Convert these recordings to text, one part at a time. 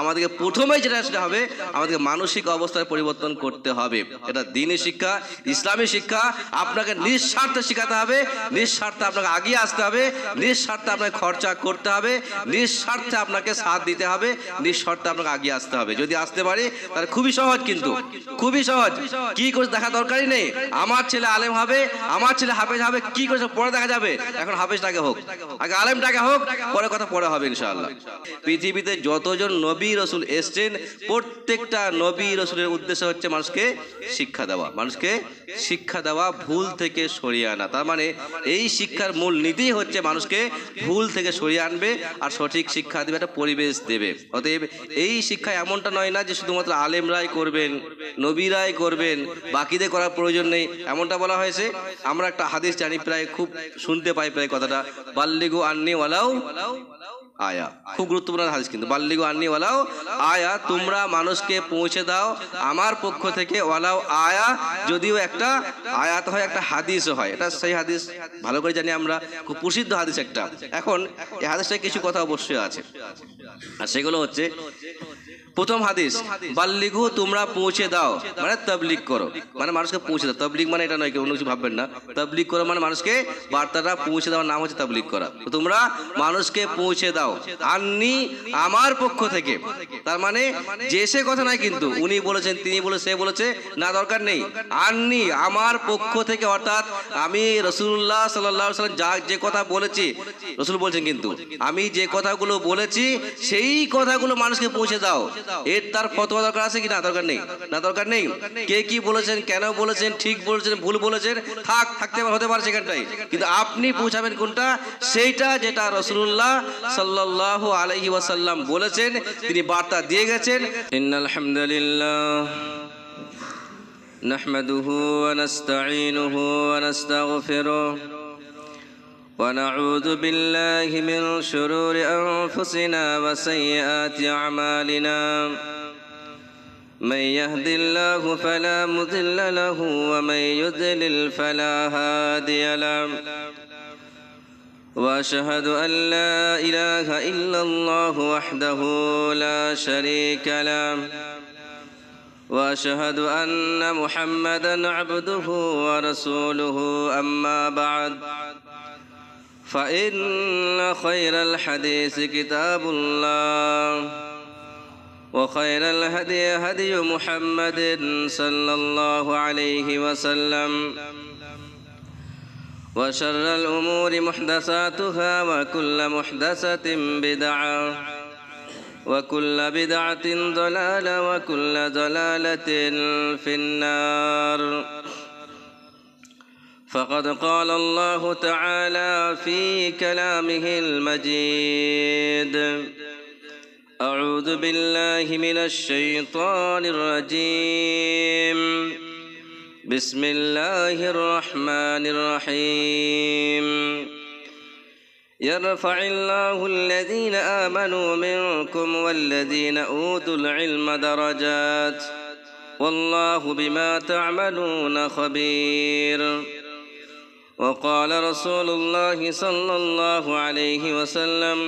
আমাদেরকে প্রথমেই যেটা আসলে হবে, আমাদেরকে মানসিক অবস্থার পরিবর্তন করতে হবে। এটা দ্বীনি শিক্ষা, ইসলামী শিক্ষা। আপনাকে নিঃস্বার্থে শেখাতে হবে, নিঃস্বার্থে আপনাকে আগিয়ে আসতে হবে, নিঃস্বার্থে আপনাকে খরচা করতে হবে, নিঃস্বার্থে আপনাকে সাথ দিতে হবে, নিঃস্বার্থে আপনাকে আগিয়ে আসতে হবে। যদি আসতে পারি তাহলে খুবই সহজ, কিন্তু খুবই সহজ। কি করে দেখা দরকারই নেই। আমার ছেলে আলেম হবে, আমার ছেলে হাফেজ হবে, কি করে পরে দেখা যাবে। এখন হাফেজটাকে হোক, আগে আলেমটাকে হোক, পরে কথা পরে হবে ইনশাআল্লাহ। পৃথিবীতে যতজন নবী রসুল এসছেন, প্রত্যেকটা নবী রসুলের উদ্দেশ্য হচ্ছে মানুষকে শিক্ষা দেওয়া, মানুষকে শিক্ষা দেওয়া, ভুল থেকে সরিয়ে আনা। তার মানে এই শিক্ষার মূল নীতি হচ্ছে মানুষকে ভুল থেকে সরিয়ে আনবে আর সঠিক শিক্ষা দেবে, একটা পরিবেশ দেবে। অতএব এই শিক্ষা এমনটা নয় না যে শুধুমাত্র আলেমরাই করবেন, নবীরাই করবেন, বাকিদের করার প্রয়োজন নেই, এমনটা বলা হয়েছে। আমরা একটা হাদিস জানি, প্রায় খুব শুনতে পাই প্রায় কথাটা, বাল্লিগু আন্নি ওয়ালাউ আয়া। খুব গুরুত্বপূর্ণ হাদিস কিন্তু, বাল্লিগু আন্নি ওয়ালাউ আয়া, তোমরা মানুষকে পৌঁছে দাও আমার পক্ষ থেকে, ওয়ালাউ আয়া, যদিও একটা আয়াত হয়, একটা হাদিসও হয়। এটা সেই হাদিস ভালো করে জানি আমরা, খুব প্রসিদ্ধ হাদিস একটা। এখন এই হাদিসটায় কিছু কথা অবশ্যই আছে, আর সেগুলো হচ্ছে, প্রথম হাদিস, বাল্লিগু, তোমরা পৌঁছে দাও, মানে তাবলীগ করো, মানে মানুষকে পৌঁছে দাও। তাবলীগ মানে এটা নয়, কেউ অন্য কিছু ভাববেন না। তাবলীগ করো মানে মানুষকে বার্তাটা পৌঁছে দেওয়ার নাম হচ্ছে তাবলীগ করা। তো তোমরা মানুষকে পৌঁছে দাও আন্নি, আমার পক্ষ থেকে। তার মানে যে সে কথা নয় কিন্তু, উনি বলেছেন, তিনি বলে, সে বলেছে, না, দরকার নেই। আন্নি, আমার পক্ষ থেকে, অর্থাৎ আমি রাসূলুল্লাহ সাল্লাল্লাহু আলাইহি ওয়াসাল্লাম যা যে কথা বলেছি, রাসূল বলছেন কিন্তু, আমি যে কথাগুলো বলেছি সেই কথাগুলো মানুষকে পৌঁছে দাও। এর তার ফতোয়া দরকার আছে কি? না, দরকার নেই, না, দরকার নেই। কে কি বলেছেন, কেন বলেছেন, ঠিক বলেছেন, ভুল বলেছেন, থাকতে হতে পারে সেখানটাই, কিন্তু আপনি পৌঁছাবেন কোনটা, সেইটা যেটা রাসূলুল্লাহ সাল্লাল্লাহু আলাইহি ওয়াসাল্লাম বলেছেন, তিনি বার্তা দিয়ে গেছেন। ইন্নাল হামদুলিল্লাহ নাহমাদুহু ওয়া নাস্তাঈনুহু ওয়া নাস্তাগফিরুহু ونعوذ بالله من شرور أنفسنا وسيئات أعمالنا من يهد الله فلا مضل له ومن يضلل فلا هادي له وأشهد أن لا إله إلا الله وحده لا شريك له وأشهد أن محمدا عبده ورسوله أما بعد فإن خير الحديث كتاب الله وخير الهدي هدي محمد صلى الله عليه وسلم وشر الأمور محدثاتها وكل محدثة بدعة وكل بدعة ضلالة وكل ضلالة في النار فقد قال الله تعالى في كلامه المجيد أعوذ بالله من الشيطان الرجيم بسم الله الرحمن الرحيم يرفع الله الذين آمنوا منكم والذين أوتوا العلم درجات والله بما تعملون خبير وقال رسول الله صلى الله عليه وسلم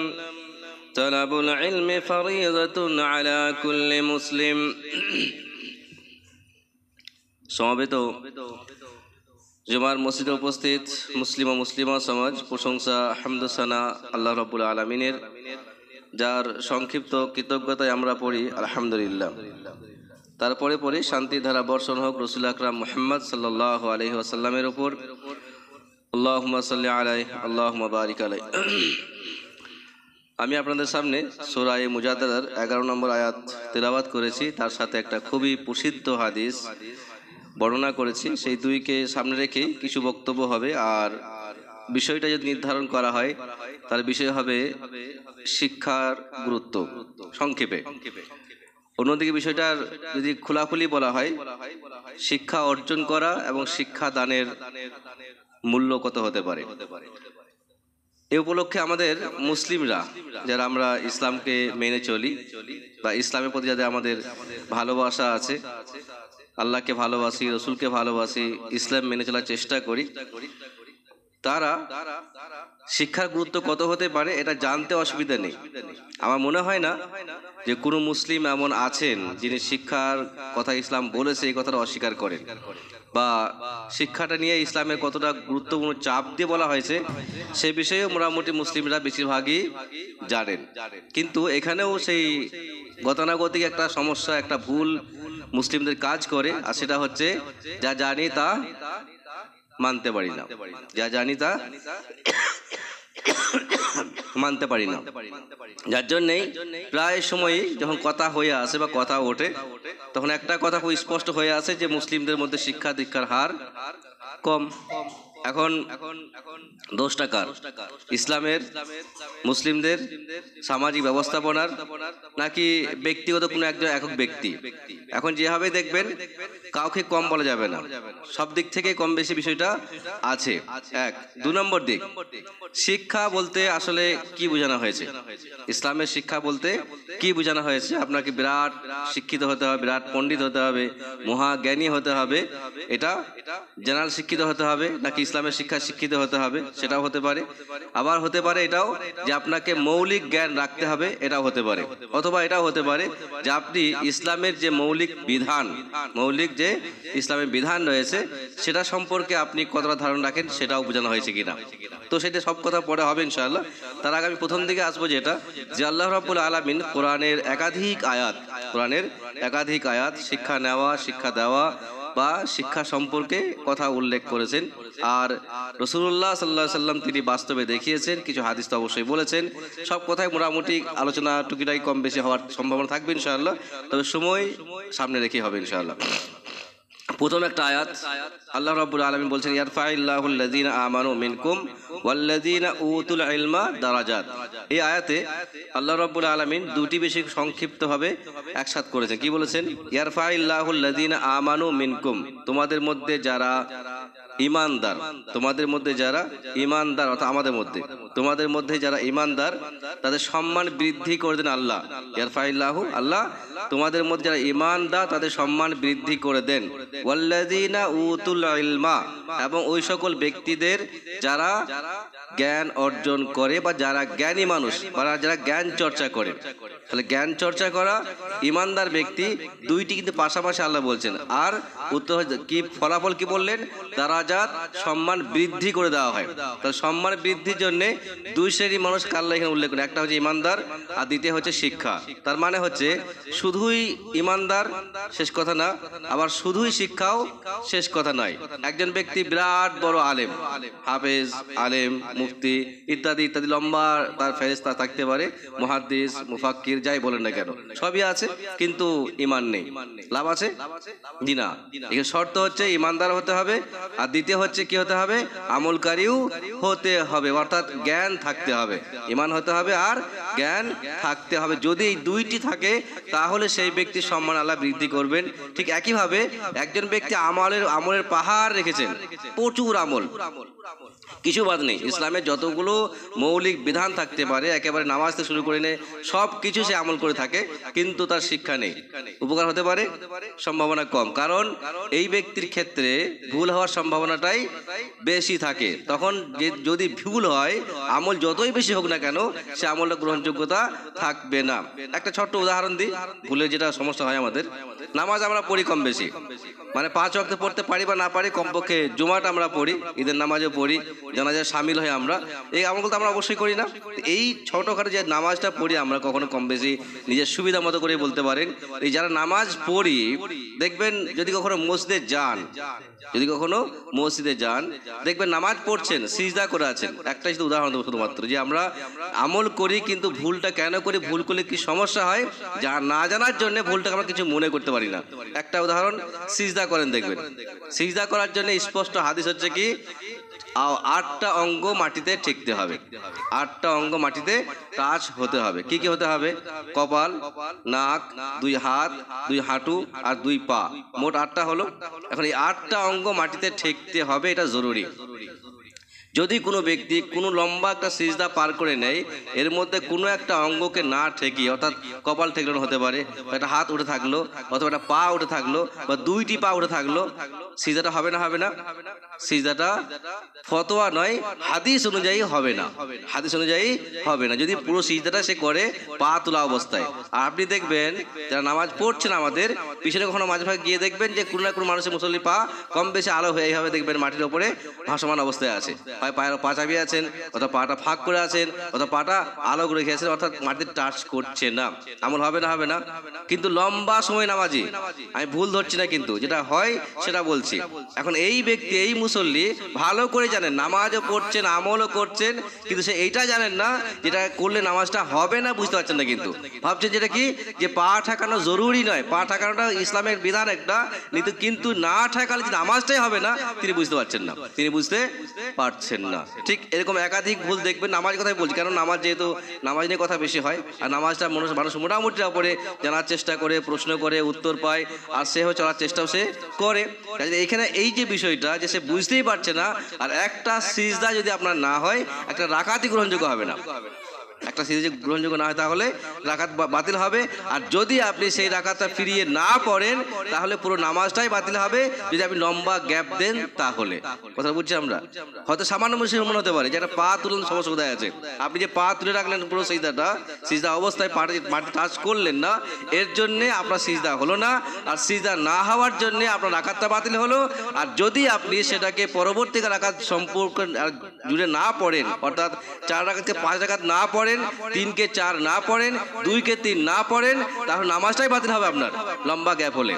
طلب العلم فريضة على كل مسلم সমবেত জুমার মসজিদে উপস্থিত মুসলিম ও মুসলিমা সমাজ, প্রশংসা হামদুসানা আল্লাহ রাব্বুল আলামিনের, যার সংক্ষিপ্ত কৃতজ্ঞতায় আমরা পড়ি আলহামদুলিল্লাহ। তারপরে পড়ি শান্তি ধারা বর্ষণ হোক রাসূল আকরাম মুহাম্মদ সাল্লাল্লাহু আলাইহি ওয়াসাল্লামের উপর। আল্লাহুম্মা সাল্লি আলাইহি আল্লাহুম্মা বারিক আলাইহি। আমি আপনাদের সামনে সূরা মুজাদালার 11 নম্বর আয়াত তেলাওয়াত করেছি, তার সাথে একটা খুবই প্রসিদ্ধ হাদিস বর্ণনা করেছি। সেই দুইকে সামনে রেখে কিছু বক্তব্য হবে। আর বিষয়টা যদি নির্ধারণ করা হয় তার বিষয় হবে শিক্ষার গুরুত্ব, সংক্ষেপে। অন্যদিকে বিষয়টার যদি খোলাখুলি বলা হয়, শিক্ষা অর্জন করা এবং শিক্ষা দানের মূল্য কত হতে পারে। এ উপলক্ষে আমাদের মুসলিমরা যারা আমরা ইসলামকে মেনে চলি বা ইসলামের প্রতি যাদের আমাদের ভালোবাসা আছে, আল্লাহকে ভালোবাসি, রসুলকে ভালোবাসি, ইসলাম মেনে চলার চেষ্টা করি, তারা শিক্ষার গুরুত্ব কত হতে পারে এটা জানতে অসুবিধা নেই। আমার মনে হয় না যে কোনো মুসলিম এমন আছেন যিনি শিক্ষার কথা ইসলাম বলেছে এই কথাটা অস্বীকার করেন, বা শিক্ষাটা নিয়ে ইসলামের কতটা গুরুত্বপূর্ণ চাপ দিয়ে বলা হয়েছে সে বিষয়ে মোটামুটি মুসলিমরা বেশিরভাগই জানেন। কিন্তু এখানেও সেই গতানুগতিক একটা সমস্যা, একটা ভুল মুসলিমদের কাজ করে, আর সেটা হচ্ছে যা জানি তা মানতে পারি না, যা জানি তা মানতে পারি না। যার জন্যেই প্রায় সময়ই যখন কথা হয়ে আসে বা কথা ওঠে তখন একটা কথা খুব স্পষ্ট হয়ে আসে যে মুসলিমদের মধ্যে শিক্ষা দীক্ষার হার কম। এখন দোষটা কার? ইসলামের, মুসলিমদের, সামাজিক ব্যবস্থাপনার, নাকি ব্যক্তিগত কোনো একজন একক ব্যক্তি? এখন যেভাবে দেখবেন কাউকে কম বলা যাবে না, সব দিক থেকে কম বেশি বিষয়টা আছে। এক। 2 নম্বর দিক, শিক্ষা বলতে আসলে কি বোঝানো হয়েছে? ইসলামের শিক্ষা বলতে কি বোঝানো হয়েছে? আপনাকে বিরাট শিক্ষিত হতে হবে, বিরাট পণ্ডিত হতে হবে, মহাজ্ঞানী হতে হবে, এটা জেনারেল শিক্ষিত হতে হবে, নাকি ইসলামের শিক্ষা শিক্ষিত হতে হবে? সেটাও হতে পারে। আবার হতে পারে এটাও যে আপনাকে মৌলিক জ্ঞান রাখতে হবে, এটাও হতে পারে। অথবা এটাও হতে পারে যে আপনি ইসলামের যে মৌলিক বিধান, মৌলিক যে ইসলামের বিধান রয়েছে সেটা সম্পর্কে আপনি কতটা ধারণা রাখেন সেটাও বোঝানো হয়েছে কিনা। তো সেটা সব কথা পরে হবে ইনশাআল্লাহ। তার আগে আমি প্রথম দিকে আসবো যেটা, যে আল্লাহ রাব্বুল আলামিন কোরআনের একাধিক আয়াত শিক্ষা নেওয়া, শিক্ষা দেওয়া বা শিক্ষা সম্পর্কে কথা উল্লেখ করেছেন। আর রাসূলুল্লাহ সাল্লাল্লাহু আলাইহি সাল্লাম তিনি বাস্তবে দেখিয়েছেন, কিছু হাদিস তো অবশ্যই বলেছেন। সব কথাই মোটামুটি আলোচনা টুকিটাই কম বেশি হওয়ার সম্ভাবনা থাকবে ইনশাআল্লাহ, তবে সময় সামনে রেখে হবে ইনশাআল্লাহ। প্রথম একটা আয়াত আল্লাহ রাব্বুল আলামিন বলছেন, ইয়ারফাইল্লাহুল লাযিনা আমানু মিনকুম ওয়াল্লাযিনা উতুল ইলমা দারাজাত। এই আয়াতে আল্লাহ রাব্বুল আলামিন দুটি বেশি সংক্ষিপ্তভাবে একসাথে করেছেন। কি বলেছেন? ইয়ারফাইল্লাহুল লাযিনা আমানু মিনকুম, তোমাদের মধ্যে যারা ঈমানদার, তোমাদের মধ্যে যারা ঈমানদার, অর্থাৎ আমাদের মধ্যে, তোমাদের মধ্যে যারা ঈমানদার তাদের সম্মান বৃদ্ধি করে দেন আল্লাহ। ইয়ারফাইল্লাহু, আল্লাহ তোমাদের মধ্যে যারা ঈমানদার তাদের সম্মান বৃদ্ধি করে দেন। ওয়াল্লাযিনা উতুল ইলমা, এবং ওই সকল ব্যক্তিদের যারা জ্ঞান অর্জন করে বা যারা জ্ঞানী মানুষ বা যারা জ্ঞান চর্চা করে। তাহলে জ্ঞান চর্চা করা, ঈমানদার ব্যক্তি, দুইটি কিন্তু পাশাপাশি আল্লাহ বলছেন। আর উত্তর কি ফলাফল কি বললেন? দারাজাত, সম্মান বৃদ্ধি করে দেওয়া হয়। তাহলে সম্মান বৃদ্ধির জন্য দুই শ্রেণীর মানুষ আল্লাহ এখানে উল্লেখ করেন, একটা হচ্ছে ঈমানদার আর দ্বিতীয় হচ্ছে শিক্ষা। তার মানে হচ্ছে শুধুই ঈমানদার শেষ কথা না, আবার শুধুই শিক্ষাও শেষ কথা নয়। একজন ব্যক্তি বিরাট বড় আলেম, হাফেজ, আলেম, মুফতি ইত্যাদি ইত্যাদি লম্বা তার ফেরেশতা থাকতে পারে, মুহাদ্দিস, মুফাক্কির, যাই বলেন না কেন, সবই আছে, কিন্তু ঈমান নেই। লাভ আছে? জি না। এখানে শর্ত হচ্ছে ঈমানদার হতে হবে, আর দ্বিতীয় হচ্ছে কি হতে হবে? আমলকারীও হতে হবে, অর্থাৎ জ্ঞান থাকতে হবে। ঈমান হতে হবে আর জ্ঞান থাকতে হবে। যদি এই দুইটি থাকে তাহলে সেই ব্যক্তির সম্মান আল্লাহ বৃদ্ধি করবেন। ঠিক একইভাবে একজন ব্যক্তি আমলের পাহাড় রেখেছেন, প্রচুর আমল, কিছু বাদ নেই। ইসলামের যতগুলো মৌলিক বিধান থাকতে পারে, একেবারে নামাজ থেকে শুরু করে নিয়ে সব কিছু সে আমল করে থাকে, কিন্তু তার শিক্ষা নেই। উপকার হতে পারে? সম্ভাবনা কম, কারণ এই ব্যক্তির ক্ষেত্রে ভুল হওয়ার সম্ভাবনাটাই বেশি থাকে। তখন যদি ভুল হয়, আমল যতই বেশি হোক না কেন, সে আমলটা গ্রহণযোগ্যতা থাকবে না। একটা ছোট্ট উদাহরণ দিই, ভুলের যেটা সমস্যা হয় আমাদের। নামাজ আমরা পড়ি কম বেশি, মানে 5 ওয়াক্ত পড়তে পারি বা না পারি, কমপক্ষে জুমাটা আমরা পড়ি, ঈদের নামাজও পড়ি, জানাজায় শামিল হই আমরা। এই আমলগুলো তো আমরা অবশ্যই করি না। এই ছোটখাটো যে নামাজটা পড়ি আমরা, কখনো কম বেশি নিজের সুবিধা মতো করে বলতে পারেন। এই যারা নামাজ পড়ি, দেখবেন যদি কখনো মসজিদে যান, দেখবেন নামাজ পড়ছেন, সিজদা করে আছেন। একটা শুধু উদাহরণ দেবো শুধুমাত্র, যে আমরা আমল করি কিন্তু ভুলটা কেন করি, ভুল করলে কি সমস্যা হয়, যা না জানার জন্য ভুলটাকে আমরা কিছু মনে করতে পারি না। একটা উদাহরণ, সিজদা করেন, দেখবেন সিজদা করার জন্য স্পষ্ট হাদিস হচ্ছে কি 8টা অঙ্গ মাটিতে ঠেকতে হবে, 8টা অঙ্গ মাটিতে টাচ হতে হবে। কি কি হতে হবে? কপাল, নাক, 2 হাত, 2 হাঁটু আর 2 পা, মোট 8টা হলো। এখন এই 8টা অঙ্গ মাটিতে ঠেকতে হবে, এটা জরুরি। যদি কোনো ব্যক্তি কোনো লম্বা একটা সিজদা পার করে নেয়, এর মধ্যে কোনো একটা অঙ্গকে না ঠেকিয়ে, অর্থাৎ কপাল ঠেকানো হতে পারে, বা একটা হাত উঠে থাকলো, অথবা একটা পা উঠে থাকলো, বা দুইটি পা উঠে থাকলো, সিজদাটা হবে না? হবে না? সিজদাটা ফতোয়া নয়, হাদিস অনুযায়ী হবে না, হাদিস অনুযায়ী হবে না যদি পুরো সিজদাটা সে করে পা তোলা অবস্থায়। আর আপনি দেখবেন যারা নামাজ পড়ছেন আমাদের পিছনে, কখনো মাঝে ভাগে গিয়ে দেখবেন যে কোনো না কোনো মানুষের মুসল্লি পা কম বেশি আলো হয়ে এইভাবে দেখবেন মাটির ওপরে ভাসমান অবস্থায় আছে, হয় পায়ের পা চাপিয়ে আছেন, অথবা পাটা ফাঁক করে আছেন, অথবা পাটা আলো রেখে আছেন, অর্থাৎ মাটিতে টাচ করছে না। আমল হবে না? হবে না? কিন্তু লম্বা সময় নামাজি, আমি ভুল ধরছি না, কিন্তু যেটা হয় সেটা বলছি। এখন এই ব্যক্তি, এই মুসল্লি ভালো করে জানেন নামাজও পড়ছেন, আমলও করছেন, কিন্তু সে এইটা জানেন না যেটা করলে নামাজটা হবে না, বুঝতে পারছেন না। কিন্তু ভাবছেন যেটা কি, যে পা ঠেকানো জরুরি নয়, পা ঠেকানোটা ইসলামের বিধান একটা, কিন্তু না ঠেকালে যে নামাজটাই হবে না, তিনি বুঝতে পারছেন না, তিনি বুঝতে পারছেন না। ঠিক এরকম একাধিক ভুল দেখবেন, নামাজ কথাই বলছি, কারণ নামাজ যেহেতু নামাজ নিয়ে কথা বেশি হয়, আর নামাজটা মানুষ মোটামুটি পরে জানার চেষ্টা করে, প্রশ্ন করে, উত্তর পায়, আর সেও চলার চেষ্টাও সে করে। এখানে এই যে বিষয়টা, যে সে বুঝতেই পারছে না, আর একটা সিজদা যদি আপনার না হয়, একটা রাকাতই গ্রহণযোগ্য হবে না। একটা সিজদা গ্রহণযোগ্য না হয় তাহলে রাকাত বাতিল হবে, আর যদি আপনি সেই রাকাতটা ফিরিয়ে না পড়েন তাহলে পুরো নামাজটাই বাতিল হবে, যদি আপনি লম্বা গ্যাপ দেন তাহলে। কথা বুঝছি আমরা? হয়তো সামান্য মুসলিম মনে হতে পারে যে একটা পা তুলন সমস্যা কোথায় আছে, আপনি যে পা তুলে রাখলেন পুরো সিজদা অবস্থায় মাটি টাচ করলেন না, এর জন্যে আপনার সিজদা হলো না, আর সিজদা না হওয়ার জন্যে আপনার রাকাতটা বাতিল হলো। আর যদি আপনি সেটাকে পরবর্তীকাল রাকাত সম্পর্ক জুড়ে না পড়েন, অর্থাৎ 4 রাকাতকে 5 রাকাত না পড়েন, 3 কে 4 না পড়েন, 2 কে 3 না পড়েন, তাহলে নামাজটাই বাতিল হবে আপনার লম্বা গ্যাপ হলে।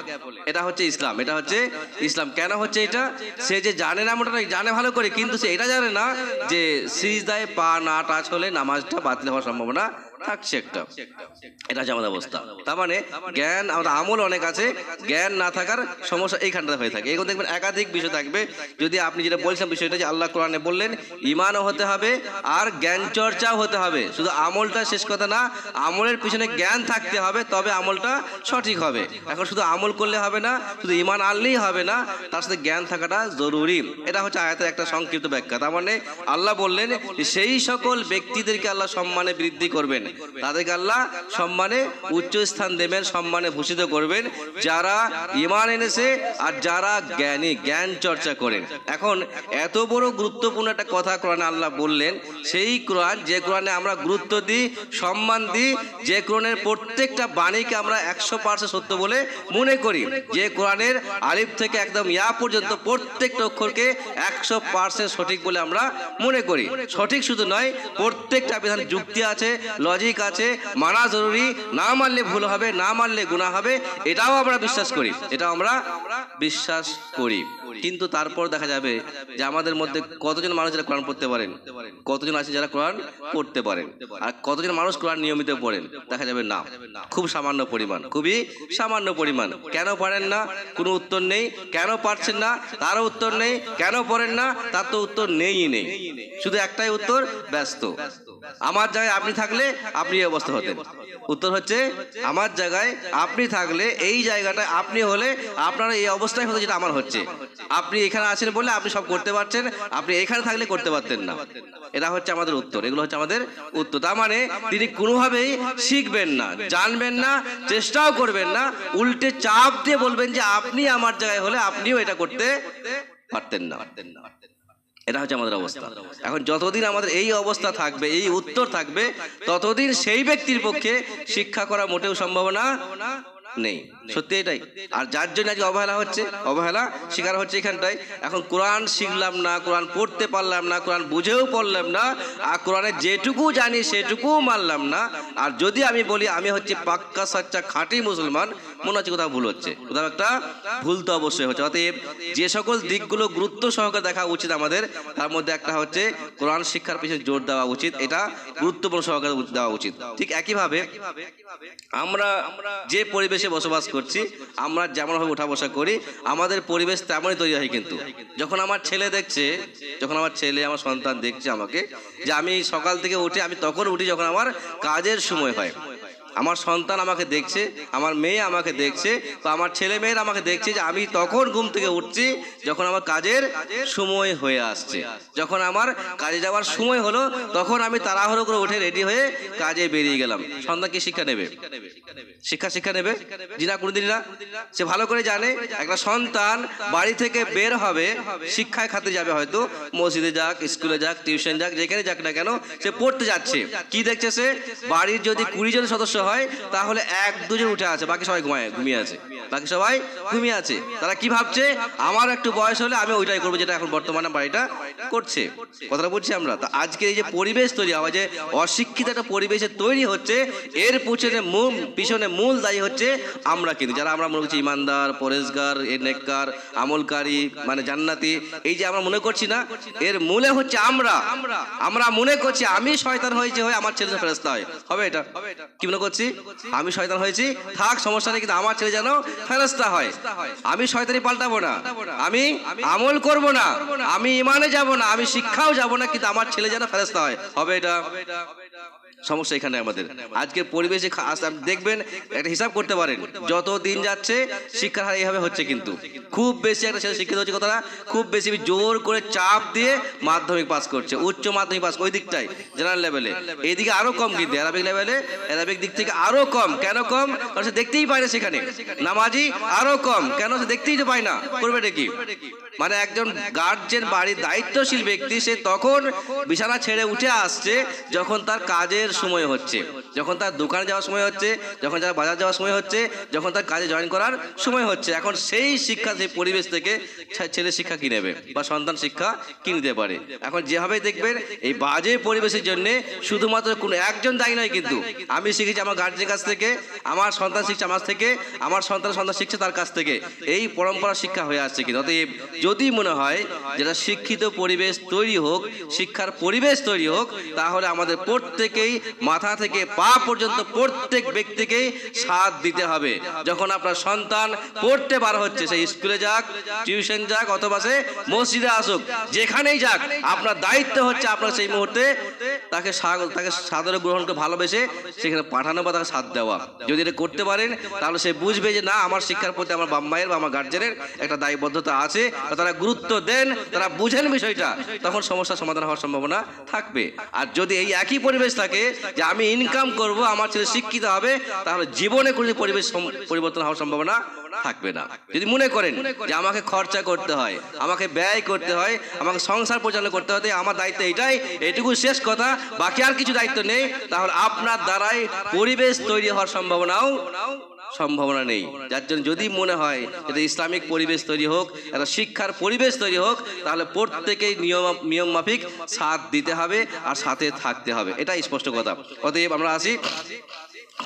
এটা হচ্ছে ইসলাম, এটা হচ্ছে ইসলাম। কেন হচ্ছে এটা? সে যে জানে না, মোটা জানে ভালো করে, কিন্তু সে এটা জানে না যে সিজদায় পা না টাচ হলে নামাজটা বাতিল হওয়ার সম্ভাবনা থাকছে একটা। এটা হচ্ছে আমাদের অবস্থা। তার মানে জ্ঞান, আমাদের আমল অনেক আছে, জ্ঞান না থাকার সমস্যা এইখানটাতে হয়ে থাকে। এগুলো দেখবেন একাধিক বিষয় থাকবে। যদি আপনি যেটা বলছিলাম বিষয়টা, যে আল্লাহ কোরআনে বললেন ইমানও হতে হবে আর জ্ঞান চর্চাও হতে হবে, শুধু আমলটা শেষ কথা না, আমলের পিছনে জ্ঞান থাকতে হবে, তবে আমলটা সঠিক হবে। এখন শুধু আমল করলে হবে না, শুধু ইমান আনলেই হবে না, তার সাথে জ্ঞান থাকাটা জরুরি। এটা হচ্ছে আয়াতের একটা সংক্ষিপ্ত ব্যাখ্যা। তার মানে আল্লাহ বললেন সেই সকল ব্যক্তিদেরকে আল্লাহ সম্মানে বৃদ্ধি করবেন, তাদেরকে আল্লাহ সম্মানে উচ্চ স্থান দেবেন, সম্মানে ভূষিত করবেন, যারা ঈমান এনেছে আর যারা জ্ঞানী, জ্ঞান চর্চা করেন। এখন এত বড় গুরুত্বপূর্ণ একটা কথা কোরআনে আল্লাহ বললেন, সেই কোরআন, যে কোরআনে আমরা গুরুত্ব দিই, সম্মান দিই, যে কোরআনের প্রত্যেকটা বাণীকে আমরা 100% সত্য বলে মনে করি, যে কোরআনের আলিফ থেকে একদম ইয়া পর্যন্ত প্রত্যেকটা অক্ষরকে 100% সঠিক বলে আমরা মনে করি। সঠিক শুধু নয়, প্রত্যেকটা বিধান যুক্তি আছে, লজিক আছে, মানা জরুরি, না মানলে ভুল হবে, না মানলে গুনাহ হবে, এটাও আমরা বিশ্বাস করি, এটাও আমরা বিশ্বাস করি। কিন্তু তারপর দেখা যাবে যে আমাদের মধ্যে কতজন মানুষ যারা কোরআন পড়তে পারেন, কতজন আছে যারা কোরআন পড়তে পারেন, আর কতজন মানুষ কোরআন নিয়মিত পড়েন, দেখা যাবে না, খুব সামান্য পরিমাণ, খুবই সামান্য পরিমাণ। কেন পারেন না? কোনো উত্তর নেই। কেন পারছেন না? তারও উত্তর নেই। কেন পড়েন না? তার তো উত্তর নেই। শুধু একটাই উত্তর, ব্যস্ত। আমার জায়গায় আপনি থাকলে আপনি এই অবস্থা হতেন। উত্তর হচ্ছে, আমার জায়গায় আপনি থাকলে, এই জায়গাটায় আপনি হলে আপনার এই অবস্থায় হতো যেটা আমার হচ্ছে। আপনি এখানে আছেন বলে আপনি সব করতে পারছেন, আপনি এখানে থাকলে করতে পারতেন না। এটা হচ্ছে আমাদের উত্তর, এগুলো হচ্ছে আমাদের উত্তর। তার মানে তিনি কোনোভাবেই শিখবেন না, জানবেন না, চেষ্টাও করবেন না, উল্টে চাপ দিয়ে বলবেন যে আপনি আমার জায়গায় হলে আপনিও এটা করতে পারতেন না। এটা হচ্ছে আমাদের অবস্থা। এখন যতদিন আমাদের এই অবস্থা থাকবে, এই উত্তর থাকবে, ততদিন সেই ব্যক্তির পক্ষে শিক্ষা করা মোটেও সম্ভাবনা নেই। সত্যি এটাই। আর যার জন্য আজকে অবহেলা হচ্ছে, অবহেলা শিকার হচ্ছে এখানটায়। এখন কোরআন শিখলাম না, কোরআন পড়তে পারলাম না, কোরআন বুঝেও পড়লাম না, আর কোরআনে যেটুকু জানি সেটুকু মানলাম না। আর যদি আমি বলি আমি হচ্ছে পাক্কা সাচ্চা খাঁটি মুসলমান, মনে হচ্ছে কোথাও ভুল হচ্ছে, কোথাও একটা ভুল তো অবশ্যই হচ্ছে। অতএব যে সকল দিকগুলো গুরুত্ব সহকারে দেখা উচিত আমাদের, তার মধ্যে একটা হচ্ছে কোরআন শিক্ষার পিছনে জোর দেওয়া উচিত, এটা গুরুত্বপূর্ণ সহকারে দেওয়া উচিত। ঠিক একইভাবে আমরা যে পরিবেশে বসবাস করছি, আমরা যেমনভাবে উঠা বসা করি, আমাদের পরিবেশ তেমনই তৈরি হয়। কিন্তু যখন আমার ছেলে দেখছে, যখন আমার ছেলে, আমার সন্তান দেখছে আমাকে, যে আমি সকাল থেকে উঠি, আমি তখন উঠি যখন আমার কাজের সময় হয়, আমার সন্তান আমাকে দেখছে, আমার মেয়ে আমাকে দেখছে, বা আমার ছেলে মেয়েরা আমাকে দেখছে যে আমি তখন ঘুম থেকে উঠছি যখন আমার কাজের সময় হয়ে আসছে। যখন আমার কাজে যাওয়ার সময় হলো তখন আমি তাড়াহুড়ো করে উঠে রেডি হয়ে কাজে বেরিয়ে গেলাম। সন্তান কি শিক্ষা নেবে? শিক্ষা নেবে? জি না, কোনোদিন না। সে ভালো করে জানে একটা সন্তান বাড়ি থেকে বের হবে, শিক্ষায় খাতে যাবে, হয়তো মসজিদে যাক, স্কুলে যাক, টিউশন যাক, যেখানে যাক না কেন সে পড়তে যাচ্ছে। কি দেখছে সে? বাড়ির যদি 20 জন সদস্য হয় তাহলে 1-2 জন উঠে আছে, বাকি সবাই ঘুমিয়ে আছে, বাকি সবাই ঘুমিয়ে আছে। তারা কি ভাবছে? আমার একটু বয়স হলে আমি ওইটাই করবো যেটা এখন বর্তমানে বাড়িটা করছে। কথাটা বলছি আমরা। তা আজকে এই যে পরিবেশ তৈরি হয়, যে অশিক্ষিত একটা পরিবেশে তৈরি হচ্ছে, এর পিছনে মূল দায়ী হচ্ছে আমরা। কিন্তু যারা আমরা মনে করছি ইমানদার, পরেজগার, নেককার, আমলকারী, মানে জান্নাতি, এই যে আমরা মনে করছি না, এর মূলে হচ্ছে আমরা মনে করছি আমি শয়তান হয়েছি, হয়ে আমার ছেলে ফেরেশতা হয়। হবে এটা? কি মনে করছি? আমি শয়তান হয়েছি, থাক সমস্যা নেই, কিন্তু আমার ছেলে যেন ফেরেশতা হয়। আমি শয়তানি পাল্টাবো না, আমি আমল করব না, আমি ইমানে যাব না, আমি শিক্ষাও যাব না, কিন্তু আমার ছেলে যেন ফেরেশতা হয়। হবে এটা? সমস্যা এখানে আমাদের আজকের পরিবেশে। দেখবেন, একটা হিসাব করতে পারেন, যত দিন যাচ্ছে শিক্ষার হার এইভাবে হচ্ছে। কিন্তু খুব বেশি একটা ছেলে শিক্ষিত হচ্ছে, কথাটা খুব বেশি জোর করে চাপ দিয়ে মাধ্যমিক পাস করছে, উচ্চ মাধ্যমিক পাস, ওই দিকটাই জেনারেল লেভেলে। এইদিকে আরো কম, কিন্তু অ্যারাবিক লেভেলে, অ্যারাবিক দিক থেকে আরো কম। কেন কম? কারণ সে দেখতেই পায় না সেখানে। নামাজি আরো কম, কেন? সে দেখতেই তো পায় না, করবে কি? মানে একজন গার্জেন, বাড়ির দায়িত্বশীল ব্যক্তি, সে তখন বিছানা ছেড়ে উঠে আসছে যখন তার কাজের সময় হচ্ছে, যখন তার দোকানে যাওয়ার সময় হচ্ছে, যখন তার বাজার যাওয়ার সময় হচ্ছে, যখন তার কাজে জয়েন করার সময় হচ্ছে। এখন সেই শিক্ষা, সেই পরিবেশ থেকে ছেলে শিক্ষা কি নেবে বা সন্তান শিক্ষা কি নিতে পারে? এখন যেভাবে দেখবেন এই বাজে পরিবেশের জন্য শুধুমাত্র কোনো একজন দায়ী নয়, কিন্তু আমি শিখেছি আমার গার্জেনের কাছ থেকে, আমার সন্তান শিখছে আমার থেকে, আমার সন্তান শিখছে তার কাছ থেকে, এই পরম্পরা শিক্ষা হয়ে আসছে। কিন্তু অতএব যদি মনে হয় যেটা শিক্ষিত পরিবেশ তৈরি হোক, শিক্ষার পরিবেশ তৈরি হোক, তাহলে আমাদের প্রত্যেকেই মাথা থেকে পা পর্যন্ত প্রত্যেক ব্যক্তিকেই সাথ দিতে হবে। যখন আপনার সন্তান পড়তে বার হচ্ছে, সেই স্কুলে যাক, টিউশন যাক, অথবা সে মসজিদে আসুক, যেখানেই যাক, আপনার দায়িত্ব হচ্ছে আপনার সেই মুহূর্তে তাকে সাদরে গ্রহণ করে ভালোবেসে সেখানে পাঠানো বা তাকে সাথ দেওয়া। যদি এটা করতে পারেন তাহলে সে বুঝবে যে না, আমার শিক্ষার প্রতি আমার বাবা মায়ের বা আমার গার্জেনের একটা দায়বদ্ধতা আছে, তারা গুরুত্ব দেন, তারা বুঝেন বিষয়টা, তখন সমস্যার সমাধান হওয়ার সম্ভাবনা থাকবে। আর যদি এই একই পরিবেশ থাকে যে আমি ইনকাম করব, আমার ছেলে শিক্ষিত হবে, তাহলে জীবনে কোনো পরিবেশ পরিবর্তন হওয়ার সম্ভাবনা থাকবে না। যদি মনে করেন যে আমাকে খরচা করতে হয়, আমাকে ব্যয় করতে হয়, আমাকে সংসার পরিচালনা করতে হয়, আমার দায়িত্ব এইটাই, এইটুকু শেষ কথা, বাকি আর কিছু দায়িত্ব নেই, তাহলে আপনার দ্বারাই পরিবেশ তৈরি হওয়ার সম্ভাবনা নেই। যার জন্য যদি মনে হয় এটা ইসলামিক পরিবেশ তৈরি হোক, একটা শিক্ষার পরিবেশ তৈরি হোক, তাহলে প্রত্যেকেই নিয়ম মাফিক সাথ দিতে হবে আর সাথে থাকতে হবে, এটাই স্পষ্ট কথা। অতএব আমরা আসি,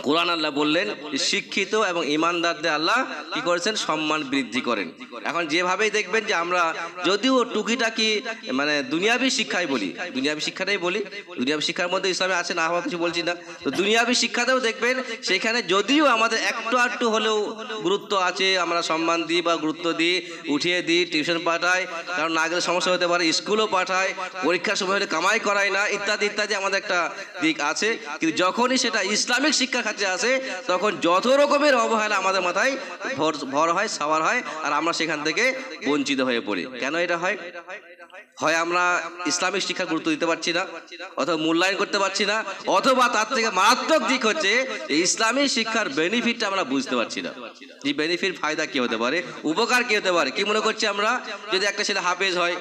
কোরআন আল্লাহ বললেন শিক্ষিত এবং ইমানদারদের আল্লাহ কি করেছেন? সম্মান বৃদ্ধি করেন। এখন যেভাবেই দেখবেন যে আমরা যদিও টুকিটাকি মানে দুনিয়াবী শিক্ষাই বলি, দুনিয়াবী শিক্ষাটাই বলি, দুনিয়াবী শিক্ষার মধ্যে ইসলামে আছে না, হওয়া কিছু বলছি না, তো দুনিয়াবী শিক্ষাতেও দেখবেন সেখানে যদিও আমাদের একটু হলেও গুরুত্ব আছে, আমরা সম্মান দিই বা গুরুত্ব দিই, উঠিয়ে দিই, টিউশন পাঠাই, কারণ না গেলে সমস্যা হতে পারে, স্কুলও পাঠাই, পরীক্ষার সময় হলে কামাই করাই না, ইত্যাদি ইত্যাদি আমাদের একটা দিক আছে। কিন্তু যখনই সেটা ইসলামিক শিক্ষা কাছে আসে, তখন যত রকমের অবহেলা আমাদের মাথায় ভর হয়, সাওয়ার হয়, আর আমরা সেখান থেকে বঞ্চিত হয়ে পড়ি। কেন এটা হয়? হয় আমরা ইসলামিক শিক্ষা গুরুত্ব দিতে পারছি না, অথবা মূল্যায়ন করতে পারছি না, অথবা তার থেকে মারাত্মক দিক হচ্ছে ইসলামিক শিক্ষার বেনিফিটটা আমরা বুঝতে পারছি না। এই বেনিফিট, ফায়দা কি হতে পারে, উপকার কি হতে পারে। কি মনে করছি আমরা? যদি একটা ছেলে হাফেজ হয়,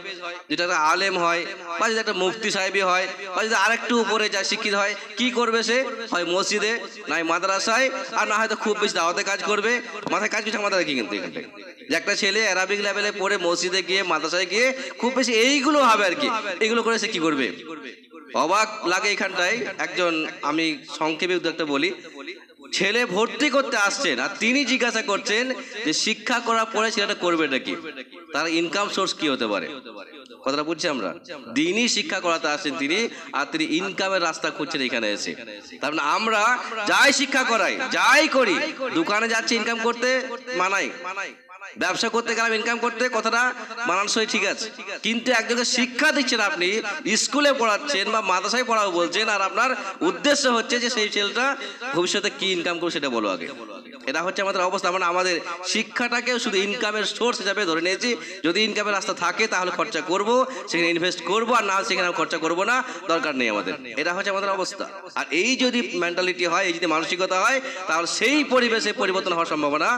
যদি একটা আলেম হয়, বা যদি একটা মুফতি সাহেবই হয়, বা যদি আরেকটু উপরে যায় শিক্ষিত হয়, কি করবে সে? হয় মসজিদে, নাই মাদ্রাসায়, আর না হয়তো খুব বেশি দাওয়াতে কাজ করবে। মাথায় কাজ কিছু আমাদের কি? কিন্তু এখানটায় যে একটা ছেলে অ্যারাবিক লেভেলে পড়ে মসজিদে গিয়ে, মাদ্রাসায় গিয়ে খুব বেশি এইগুলো হবে আর কি, এগুলো করে সে কি করবে? অবাক লাগে এখানটায়। একজন, আমি সংক্ষেপে একটা বলি, ছেলে ভর্তি করতে আসছেন আর তিনি জিজ্ঞাসা করছেন যে শিক্ষা করার পরে ছেলেটা করবে নাকি, তার ইনকাম সোর্স কি হতে পারে। কথাটা বুঝছি আমরা? দিনই শিক্ষা করাতে আসছেন তিনি, আর তিনি ইনকামের রাস্তা খুঁজছেন এখানে এসে। তার মানে আমরা যাই শিক্ষা করাই, যাই করি, দোকানে যাচ্ছি ইনকাম করতে, মানাই ব্যবসা করতে গেলাম ইনকাম করতে, কথাটা মানানসই ঠিক আছে, কিন্তু একজনকে শিক্ষা দিচ্ছেন, আপনি স্কুলে পড়াচ্ছেন বা মাদ্রাসায় পড়াও বলছেন, আর আপনার উদ্দেশ্য হচ্ছে যে সেই ছেলেটা ভবিষ্যতে কি ইনকাম করবে সেটা বলো আগে। এটা হচ্ছে আমাদের অবস্থা। মানে আমাদের শিক্ষাটাকেও শুধু ইনকামের সোর্স হিসাবে ধরে নিয়েছি। যদি ইনকামের রাস্তা থাকে তাহলে খরচা করব, সেখানে ইনভেস্ট করব, আর না সেখানে খরচা করব না, দরকার নেই আমাদের। এটা হচ্ছে আমাদের অবস্থা। আর এই যদি মেন্টালিটি হয়, এই যদি মানসিকতা হয়, তাহলে সেই পরিবেশে পরিবর্তন হওয়ার সম্ভাবনা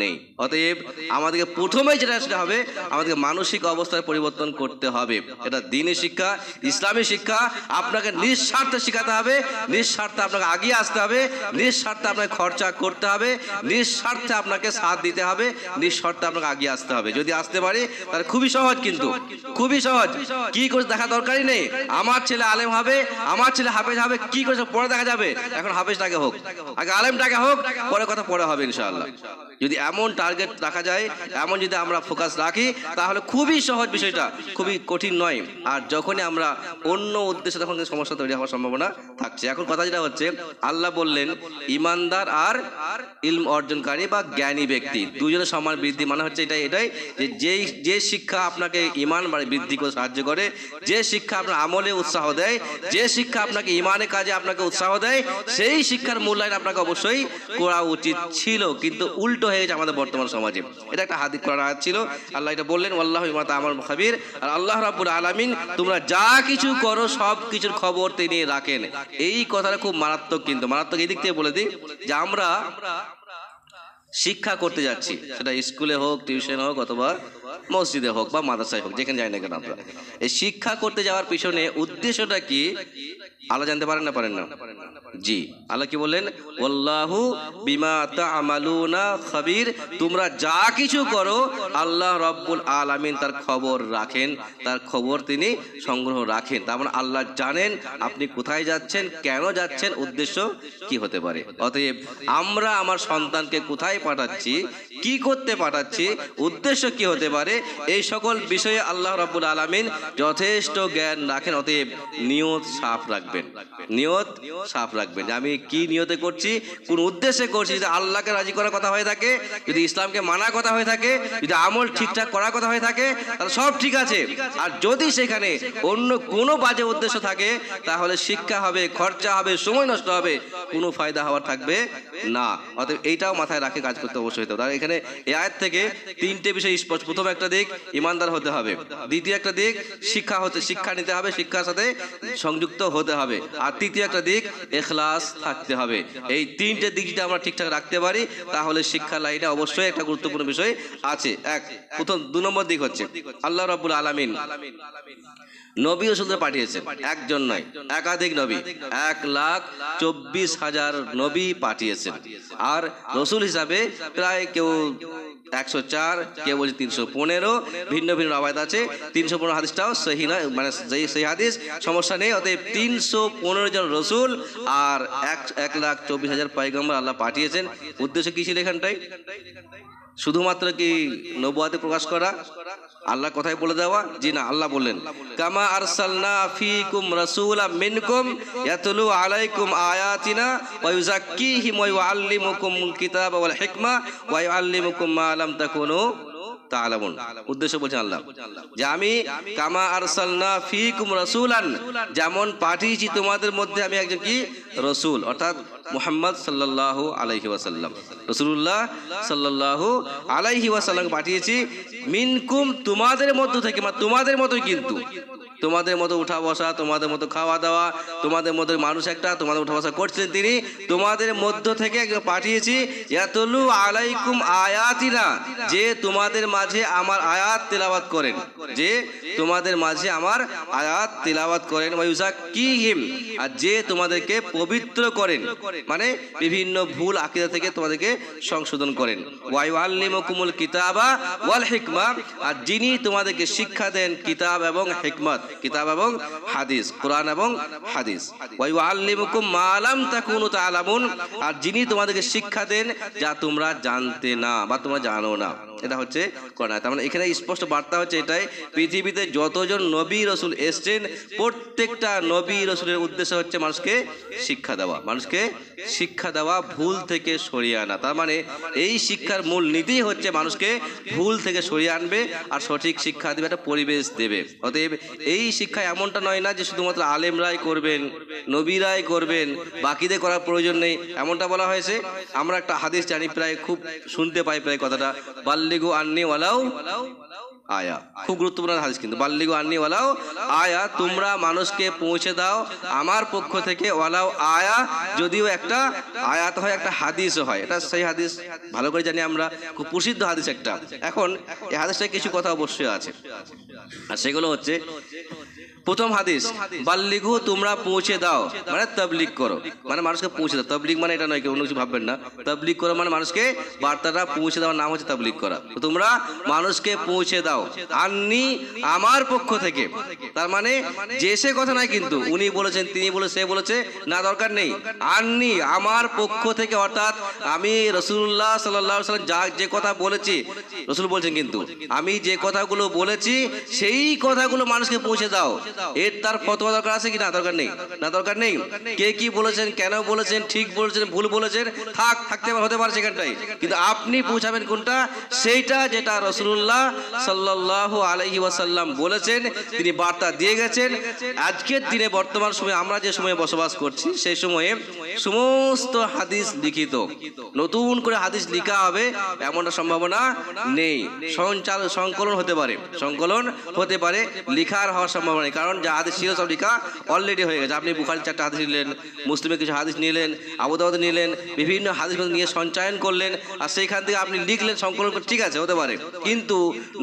নেই। অতএব আমাদেরকে প্রথমেই যেটা আসতে হবে, আমাদেরকে মানসিক অবস্থায় পরিবর্তন করতে হবে। এটা দ্বীনি শিক্ষা, ইসলামী শিক্ষা। আপনাকে নিঃস্বার্থে শেখাতে হবে, নিঃস্বার্থে আপনাকে আগিয়ে আসতে হবে, নিঃস্বার্থে আপনাকে খরচা করতে হবে, নিঃস্বার্থে আপনাকে সাথ দিতে হবে, নিঃস্বার্থে আপনাকে আগিয়ে আসতে হবে। যদি আসতে পারি তাহলে খুবই সহজ, কিন্তু খুবই সহজ। কি করে দেখা দরকারই নেই, আমার ছেলে আলেম হবে, আমার ছেলে হাফেজ হবে, কি করে পরে দেখা যাবে। এখন হাফেজটাকে হোক, আগে আলেমটাকে হোক, পরে কথা পরে হবে ইনশাআল্লাহ। যদি এমন টার্গেট রাখা যায়, এমন যদি আমরা ফোকাস রাখি, তাহলে খুবই সহজ, বিষয়টা খুবই কঠিন নয়। আর যখনই আমরা অন্য উদ্দেশ্যে, তখন সমস্যা তৈরি হওয়ার সম্ভাবনা থাকছে। এখন কথা যেটা হচ্ছে, আল্লাহ বললেন ইমানদার আর ইলম অর্জনকারী বা জ্ঞানী ব্যক্তি দুজনের সমান বৃদ্ধি। মানে হচ্ছে এটাই যে যে শিক্ষা আপনাকে ইমান বৃদ্ধি করে সাহায্য করে, যে শিক্ষা আপনার আমলে উৎসাহ দেয়, যে শিক্ষা আপনাকে ইমানের কাজে আপনাকে উৎসাহ দেয়, সেই শিক্ষার মূল্যায়ন আপনাকে অবশ্যই করা উচিত ছিল। কিন্তু উল্টো হয়ে গেছে আমাদের বর্তমান সমাজে। এটা একটা হাদিস কোরআন আয়াত ছিল, আল্লাহ এটা বললেন আল্লাহু বিমা তা'মালুন খাবীর। আর আল্লাহ রাব্বুল আলামিন তোমরা যা কিছু করো সব কিছুর খবর তিনি রাখেন। এই কথাটা খুব মারাত্মক, কিন্তু মারাত্মক এই দিক থেকে বলে দিই যে আমরা শিক্ষা করতে যাচ্ছি, সেটা স্কুলে হোক, টিউশন হোক, অথবা মসজিদে হোক বা মাদ্রাসায় হোক, যেখানে যাই না কেন আমরা এই শিক্ষা করতে যাওয়ার পিছনে উদ্দেশ্যটা কি আল্লাহ জানতে পারেন না? পারেন না? জি, আল্লাহ কি বললেন? ওয়াল্লাহু বিমা তা'মালুনা খাবীর। তোমরা যা কিছু করো আল্লাহ রাব্বুল আলামিন তার খবর রাখেন, তার খবর তিনি সংগ্রহ রাখেন। তার মানে আল্লাহ জানেন আপনি কোথায় যাচ্ছেন, কেন যাচ্ছেন, উদ্দেশ্য কি হতে পারে। অতএব আমরা আমার সন্তানকে কোথায় পাঠাচ্ছি, কি করতে পাঠাচ্ছি, উদ্দেশ্য কি হতে পারে, এই সকল বিষয়ে আল্লাহ রাব্বুল আলামিন যথেষ্ট জ্ঞান রাখেন। অতএব নিয়ত সাফ রাখবেন, নিয়ত সাফ রাখবেন যে আমি কি নিয়তে করছি, কোন উদ্দেশ্যে করছি। যদি আল্লাহকে রাজি করার কথা হয়ে থাকে, যদি ইসলামকে মানার কথা হয়ে থাকে, যদি আমল ঠিকঠাক করার কথা হয়ে থাকে, তাহলে সব ঠিক আছে। আর যদি সেখানে অন্য কোনো বাজে উদ্দেশ্য থাকে, তাহলে শিক্ষা হবে, খরচা হবে, সময় নষ্ট হবে, কোনো ফায়দা হওয়ার থাকবে না। অতএব এইটাও মাথায় রাখে কাজ করতে অবশ্যই হতে হবে। আর এখানে এই আয়াত থেকে তিনটে বিষয় স্পষ্ট। প্রথম একটা দিক ইমানদার হতে হবে, দ্বিতীয় একটা দিক শিক্ষা নিতে হবে, শিক্ষার সাথে সংযুক্ত হতে হবে, আর তৃতীয় একটা দিক ইখলাস থাকতে হবে। এই তিনটে দিক যদি আমরা ঠিকঠাক রাখতে পারি, তাহলে শিক্ষা লাইনে অবশ্যই একটা গুরুত্বপূর্ণ বিষয় আছে। প্রথম 2 নম্বর দিক হচ্ছে আল্লাহ রাব্বুল আলামিন নবী রাসূলদের পাঠিয়েছেন, একজন নয়, একাধিক নবী, 1,24,000 নবী পাঠিয়েছেন। আর রসুল হিসাবে প্রায় কেউ 104, কেউ বলছে 315, ভিন্ন ভিন্ন রাওয়ায়াত আছে। 315 হাদিসটাও সহিহ নয়, মানে সেই হাদিস সমস্যা নেই। অতএব 315 জন রসুল আর 1,24,000 পয়গম্বর আল্লাহ পাঠিয়েছেন। উদ্দেশ্য কি ছিল এখানটায়? শুধুমাত্র কি নবুয়াতে প্রকাশ করা, আল্লাহ কথাই বলে দেওয়া? জি না, আল্লাহ বললেন কামা আরসালনা ফীকুম রাসূলাম মিনকুম ইয়াতলু আলাইকুম আয়াতিনা ওয়া ইউযাক্কিহিম ওয়া ইউআল্লিমুকুমুল কিতাবা ওয়াল হিকমা ওয়া ইউআল্লিমুকুম মা লাম তাকুনু তা'লামুন। উদ্দেশ্য বলছেন আল্লাহ যে আমি কামা আরসালনা ফীকুম রাসূলান, যেমন পাঠিয়েছি তোমাদের মধ্যে আমি একজন কি রাসূল, অর্থাৎ মুহাম্মদ সাল্লাল্লাহু আলাইহি ওয়াসাল্লাম, রাসূলুল্লাহ সাল্লাল্লাহু আলাইহি ওয়াসাল্লাম পাঠিয়েছি। মিনকুম তোমাদের মধ্য থেকে, মানে তোমাদের মতোই, কিন্তু তোমাদের মতো উঠা বসা, তোমাদের মতো খাওয়া দাওয়া, তোমাদের মতো মানুষ একটা, তোমাদের উঠা বসা করছেন তিনি, তোমাদের মধ্য থেকে একজন পাঠিয়েছি। ইয়াতলু আলাইকুম আয়াতিনা, যে তোমাদের মাঝে আমার আয়াত তেলাওয়াত করেন, যে তোমাদের মাঝে আমার আয়াত তেলাওয়াত করেন। ওয়া ইউযাক্কিহিম, আর যে তোমাদেরকে পবিত্র করেন, মানে বিভিন্ন ভুল আকীদা থেকে তোমাদেরকে সংশোধন করেন। ওয়া ইউআল্লিমুকুমুল কিতাবা ওয়াল হিকমা, আর যিনি তোমাদেরকে শিক্ষা দেন কিতাব এবং হিকমত, কিতাব এবং হাদিস, কোরআন এবং হাদিস। ওয়া ইউআল্লিমুকুম মা লাম তাকুনু তা'লামুন, আর যিনি তোমাদেরকে শিক্ষা দেন যা তোমরা জানতে না বা তোমরা জানো না। এটা হচ্ছে কোরআন। তার মানে এখানে স্পষ্ট বার্তা হচ্ছে এটাই, পৃথিবীতে যতজন নবী রসুল এসছেন প্রত্যেকটা নবী রসুলের উদ্দেশ্য হচ্ছে মানুষকে শিক্ষা দেওয়া, মানুষকে শিক্ষা দেওয়া, ভুল থেকে সরিয়ে আনা। তার মানে এই শিক্ষার মূল নীতি হচ্ছে মানুষকে ভুল থেকে সরিয়ে আনবে আর সঠিক শিক্ষা দেবে, একটা পরিবেশ দেবে। অতএব এই শিক্ষা এমনটা নয় না যে শুধুমাত্র আলেমরাই করবেন, নবীরাই করবেন, বাকিদের করার প্রয়োজন নেই, এমনটা বলা হয়েছে। আমরা একটা হাদিস জানি, প্রায় খুব শুনতে পাই প্রায় কথাটা, বাল্লিগু আন্নি ওয়ালাউ আয়া। খুব গুরুত্বপূর্ণ হাদিস কিন্তু, বাল্লিগু আন্নি ওয়ালাউ আয়া, তোমরা মানুষকে পৌঁছে দাও আমার পক্ষ থেকে, ওয়ালাউ আয়া, যদিও একটা আয়াত হয়, একটা হাদিসও হয়। এটা সেই হাদিস ভালো করে জানি আমরা, খুব প্রসিদ্ধ হাদিস একটা। এখন এই হাদিসটায় কিছু কথা অবশ্যই আছে, আর সেগুলো হচ্ছে, প্রথম হাদিস, বাল্লিগু, তোমরা পৌঁছে দাও, মানে তাবলীগ করো, মানে মানুষকে পৌঁছে দাও। তাবলীগ মানে এটা নয়, কেউ অন্য কিছু ভাববেন না। তাবলীগ করো মানে মানুষকে বার্তাটা পৌঁছে দেওয়ার নাম হচ্ছে তাবলীগ করা। তোমরা মানুষকে পৌঁছে দাও আন্নি, আমার পক্ষ থেকে। তার মানে যে সে কথা নয় কিন্তু, উনি বলেছেন, তিনি বলে, সে বলেছে, না, দরকার নেই। আন্নি, আমার পক্ষ থেকে, অর্থাৎ আমি রাসূলুল্লাহ সাল্লাল্লাহু আলাইহি ওয়াসাল্লাম যা যে কথা বলেছি, রাসূল বলছেন কিন্তু, আমি যে কথাগুলো বলেছি সেই কথাগুলো মানুষকে পৌঁছে দাও। এর তার ফতোয়া দরকার আছে কি? না, দরকার নেই, না, দরকার নেই। কে কি বলেছেন, কেন বলেছেন, ঠিক বলেছেন, ভুল বলেছেন, থাকতে হতে পারে সেখানটাই, কিন্তু আপনি পৌঁছাবেন কোনটা? সেইটা যেটা রাসূলুল্লাহ সাল্লাল্লাহু আলাইহি ওয়াসাল্লাম বলেছেন, তিনি বার্তা দিয়ে গেছেন। আজকের দিনে বর্তমান সময়ে আমরা যে সময়ে বসবাস করছি, সেই সময়ে সমস্ত হাদিস লিখিত, নতুন করে হাদিস লেখা হবে এমনটা সম্ভাবনা নেই। সংকলন হতে পারে, সংকলন হতে পারে, লিখার হওয়ার সম্ভাবনা নেই। কারণ যা হাদিস ছিল সব লেখা অলরেডি হয়ে গেছে। আপনি বুখারীর 4টা হাদিস নিলেন, মুসলিমের কিছু হাদিস নিলেন, আবু দাউদ নিলেন, বিভিন্ন হাদিস নিয়ে সঞ্চয়ন করলেন, আর সেইখান থেকে আপনি লিখলেন, সংকলন করে, ঠিক আছে, হতে পারে। কিন্তু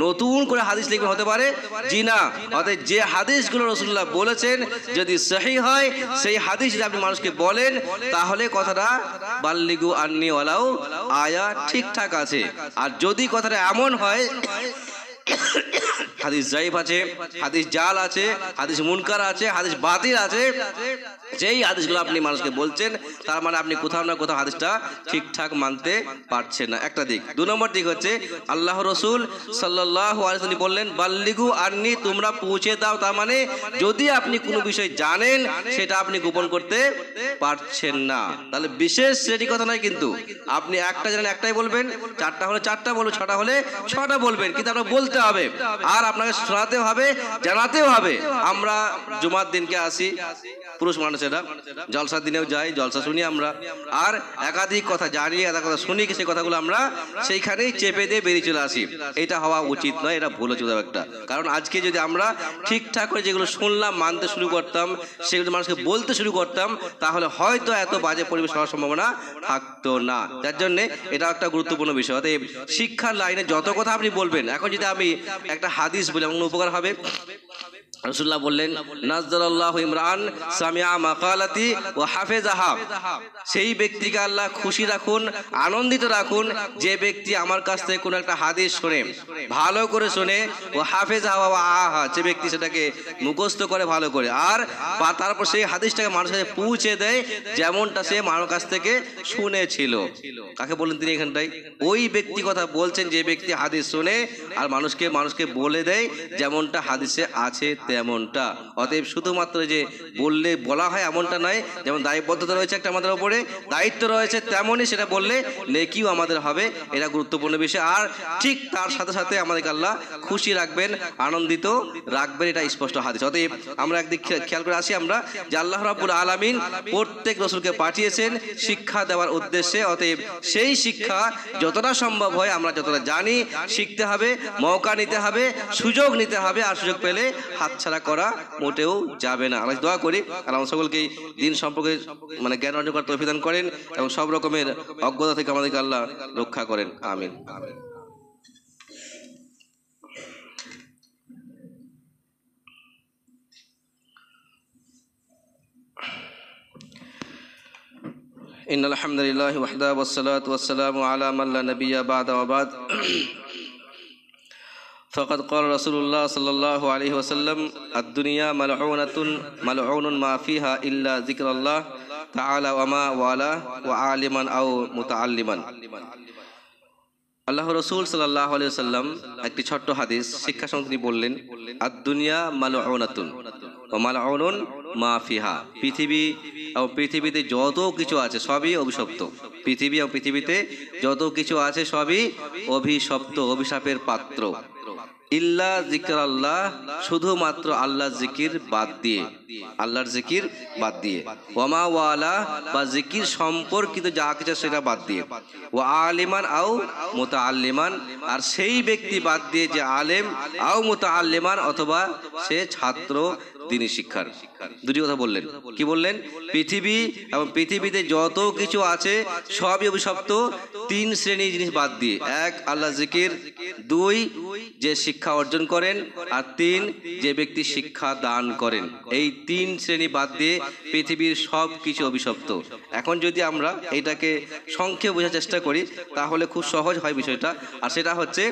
নতুন করে হাদিস লিখবেন, হতে পারে জি না। অর্থাৎ যে হাদিসগুলো রাসূলুল্লাহ বলেছেন যদি সহিহ হয়, সেই হাদিস যদি আপনি মানুষকে বলেন, তাহলে কথাটা বাল্লিগু আন্নি ওয়ালাউ আয়া ঠিকঠাক আছে। আর যদি কথাটা এমন হয় হাদিস জাইফ আছে, হাদিস জাল আছে, হাদিস মুনকার আছে, হাদিস বাতিল আছে, যেই হাদিসগুলো আপনি মানুষকে বলছেন, তার মানে আপনি কোথাও না কোথাও হাদিসটা ঠিকঠাক মানতে পারছেন না, একটা দিক। 2 নম্বর দিক হচ্ছে, আল্লাহ রাসূল সাল্লাল্লাহু আলাইহি ওয়াসাল্লাম বললেন, বাল্লিগু আন্নি, তোমরা পৌঁছে দাও। তার মানে যদি আপনি কোনো বিষয় জানেন, সেটা আপনি গোপন করতে পারছেন না, তাহলে বিশেষ শ্রেণী কথা নয় কিন্তু, আপনি একটা জানেন একটাই বলবেন, 4টা হলে 4টা বলবেন, 6টা হলে 6টা বলবেন, কিন্তু আপনাকে বলতে হবে, আর আপনাকে শোনাতেও হবে, জানাতেও হবে। আমরা জুমার দিনকে আসি, পুরুষ মানুষেরা জলসার দিনেও যাই, জলসা শুনি আমরা, আর একাধিক কথা জানি, একাধিক কথা শুনি, সেই কথাগুলো আমরা সেইখানেই চেপে দিয়ে বেরিয়ে চলে আসি। এটা হওয়া উচিত নয়, এটা ভুল হচ্ছে একটা। কারণ আজকে যদি আমরা ঠিকঠাক করে যেগুলো শুনলাম মানতে শুরু করতাম, সেগুলো মানুষকে বলতে শুরু করতাম, তাহলে হয়তো এত বাজে পরিবেশ হওয়ার সম্ভাবনা থাকতো না। যার জন্যে এটা একটা গুরুত্বপূর্ণ বিষয়। অতএব শিক্ষার লাইনে যত কথা আপনি বলবেন, এখন যদি আমি একটা হাদিস বলি, আমার উপকার হবে। রাসূলুল্লাহ বললেন, নাযযারাল্লাহু ইমরান সামিআ মাকালাতি ওয়া হাফিজাহা, সেই ব্যক্তিকে আল্লাহ খুশি রাখুন, আনন্দিত রাখুন, যে ব্যক্তি আমার কাছ থেকে কোনো একটা হাদিস শুনে, ভালো করে শুনে, ও হাফিজাহা ওয়া আহা, যে ব্যক্তি সেটাকে মুখস্থ করে ভালো করে, আর তারপর সেই হাদিসটাকে মানুষের কাছে পৌঁছে দেয় যেমনটা সে মানুষের কাছ থেকে শুনেছিল। কাকে বলেন তিনি এখানটায়? ওই ব্যক্তি কথা বলছেন যে ব্যক্তি হাদিস শুনে আর মানুষকে বলে দেয় যেমনটা হাদিসে আছে তেমনটা। অতএব শুধুমাত্র যে বলা হয় এমনটা নয়, যেমন দায়বদ্ধতা রয়েছে একটা আমাদের উপরে, দায়িত্ব রয়েছে, তেমনই সেটা বললে নেকিও আমাদের হবে, এটা গুরুত্বপূর্ণ বিষয়। আর ঠিক তার সাথে সাথে আমাদেরকে আল্লাহ খুশি রাখবেন, আনন্দিত রাখবেন, এটা স্পষ্ট হাদিস। অতএব আমরা একদিক খেয়াল করে আসি আমরা, যে আল্লাহ রাব্বুল আলামিন প্রত্যেক রাসূলকে পাঠিয়েছেন শিক্ষা দেওয়ার উদ্দেশ্যে। অতএব সেই শিক্ষা যতটা সম্ভব হয়, আমরা যতটা জানি, শিখতে হবে, মৌকা নিতে হবে, সুযোগ নিতে হবে, আর সুযোগ পেলে হাতছাড়া করা মোটেও যাবে না। আমরা দোয়া করি আল্লাহ সকলকে দিন সম্পর্কে জ্ঞান অর্জন করার তৌফিক দান করেন এবং সব রকমের অজ্ঞতা থেকে আমাদেরকে আল্লাহ রক্ষা করেন। আমিন। ইন্নাল হামদুলিল্লাহি ওয়াহদাহু ওয়াসসালাতু ওয়াসসালামু আলা মান লা নাবিয়্যা বা'দা ওয়া বা'দ। فقد قال رسول الله صلى الله عليه وسلم الدنيا ملعونة ملعون ما فيها إلا ذكر الله تعالى وما والاه وعالما أو متعلما। আল্লাহ রসুল সাল্লাল্লাহু আলাইহি ওয়াসাল্লাম একটি ছোট্ট হাদিস শিক্ষা সম্বন্ধে তিনি বললেন, আদ-দুনিয়া মালউনাতুন ওয়া মালউনুন মা ফিহা। পৃথিবী এবং পৃথিবীতে যত কিছু আছে সবই অভিশপ্ত। পৃথিবী এবং পৃথিবীতে যত কিছু আছে সবই অভিশপ্ত, অভিশাপের পাত্র। ইল্লা যিকরাল্লাহ, শুধুমাত্র আল্লাহর জিকির বাদ দিয়ে, আল্লাহর জিকির বাদ দিয়ে। ওয়ামা ওয়ালা, বা জিকির সম্পর্কিত যা কিছু সেটা বাদ দিয়ে। ওয়া আলিমান আও মুতাআল্লিমান, আর সেই ব্যক্তি বাদ দিয়ে যে আলেম, আও মুতাআল্লিমান, অথবা সে ছাত্র দ্বীনি শিক্ষার। দুটি কথা বললেন। কি বললেন? পৃথিবী এবং পৃথিবীতে যত কিছু আছে সবই অভিশপ্ত, তিন শ্রেণীর জিনিস বাদ দিয়ে। এক, আল্লাহ জিকির; দুই, যে শিক্ষা অর্জন করেন; আর তিন, যে ব্যক্তি শিক্ষা দান করেন। এই তিন শ্রেণী বাদ দিয়ে পৃথিবীর সব কিছু অভিশপ্ত। এখন যদি আমরা এটাকে সংক্ষেপে বোঝার চেষ্টা করি তাহলে খুব সহজ হয় বিষয়টা। আর সেটা হচ্ছে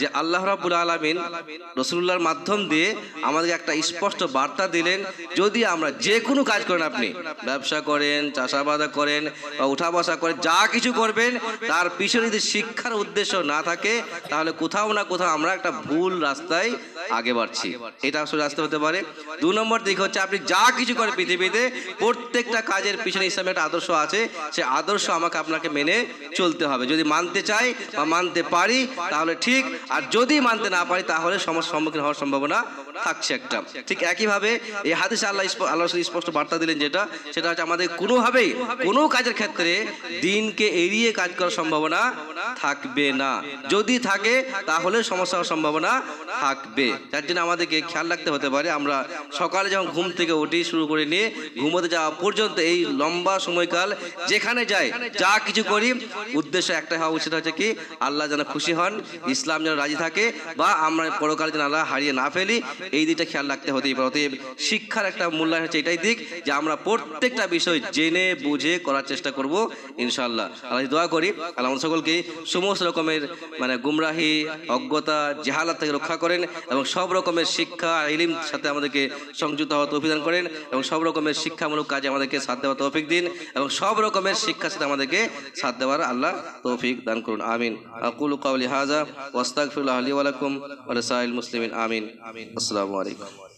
যে আল্লাহ রাব্বুল আলামিন রাসূলুল্লাহর মাধ্যম দিয়ে আমাদের একটা স্পষ্ট বার্তা দিলেন, যদি আমরা যে কোনো কাজ করেন, আপনি ব্যবসা করেন, চাষাবাদ করেন বা উঠা বসা করেন, যা কিছু করবেন তার পিছনে যদি শিক্ষার উদ্দেশ্য না থাকে তাহলে কোথাও না কোথাও আমরা একটা ভুল রাস্তায় আগে বাড়ছি। এটা আসলে রাস্তা হতে পারে। 2 নম্বর দিক হচ্ছে, আপনি যা কিছু করেন পৃথিবীতে প্রত্যেকটা কাজের পিছনে ইসলামের একটা আদর্শ আছে, সে আদর্শ আমাকে আপনাকে মেনে চলতে হবে। যদি মানতে চাই বা মানতে পারি তাহলে ঠিক, আর যদি মানতে না পারি তাহলে সমস্যার সম্মুখীন হওয়ার সম্ভাবনা থাকছে একটা। ঠিক একইভাবে এই হাদিসে আল্লাহ স্পষ্ট বার্তা দিলেন, সেটা হচ্ছে আমাদের কোনোভাবেই কোনো কাজের ক্ষেত্রে দিনকে এড়িয়ে কাজ করার সম্ভাবনা থাকবে না। যদি থাকে তাহলে সমস্যা হওয়ার সম্ভাবনা থাকবে। যার জন্য আমাদেরকে খেয়াল রাখতে হতে পারে, আমরা সকালে যখন ঘুম থেকে উঠি শুরু করে নিয়ে ঘুমোতে যাওয়া পর্যন্ত এই লম্বা সময়কাল যেখানে যাই, যা কিছু করি, উদ্দেশ্য একটাই হওয়া উচিত হচ্ছে কি, আল্লাহ যেন খুশি হন, ইসলাম যেন রাজি থাকে, বা আমরা পরকালে যেন আল্লাহ হারিয়ে না ফেলি, এই দিকটা খেয়াল রাখতে হতেই পারে। অতএব শিক্ষার একটা মূল্যায়ন হচ্ছে এটাই দিক যে আমরা প্রত্যেকটা বিষয় জেনে বুঝে করার চেষ্টা করব ইনশাআল্লাহ। আল্লাহ দোয়া করি আল্লাহ আমাদের সকলকে সমস্ত রকমের গুমরাহি, অজ্ঞতা, জাহালাত থেকে রক্ষা করেন, এবং সব রকমের শিক্ষা ইলম সাথে আমাদেরকে সংযুক্ত হওয়ার তৌফিক দান করেন, এবং সব রকমের শিক্ষামূলক কাজে আমাদেরকে সাথ দেওয়ার তৌফিক দিন, এবং সব রকমের শিক্ষার সাথে আমাদেরকে সাথ দেওয়ার আল্লাহ তৌফিক দান করুন। আমিন। আকুলু কাওলি হাযা ওয়া আস্তাগফিরুল্লাহ লি ওয়া লাকুম ওয়া লিসাইরিল মুসলিমিন। আমিন। আসসালামু আলাইকুম।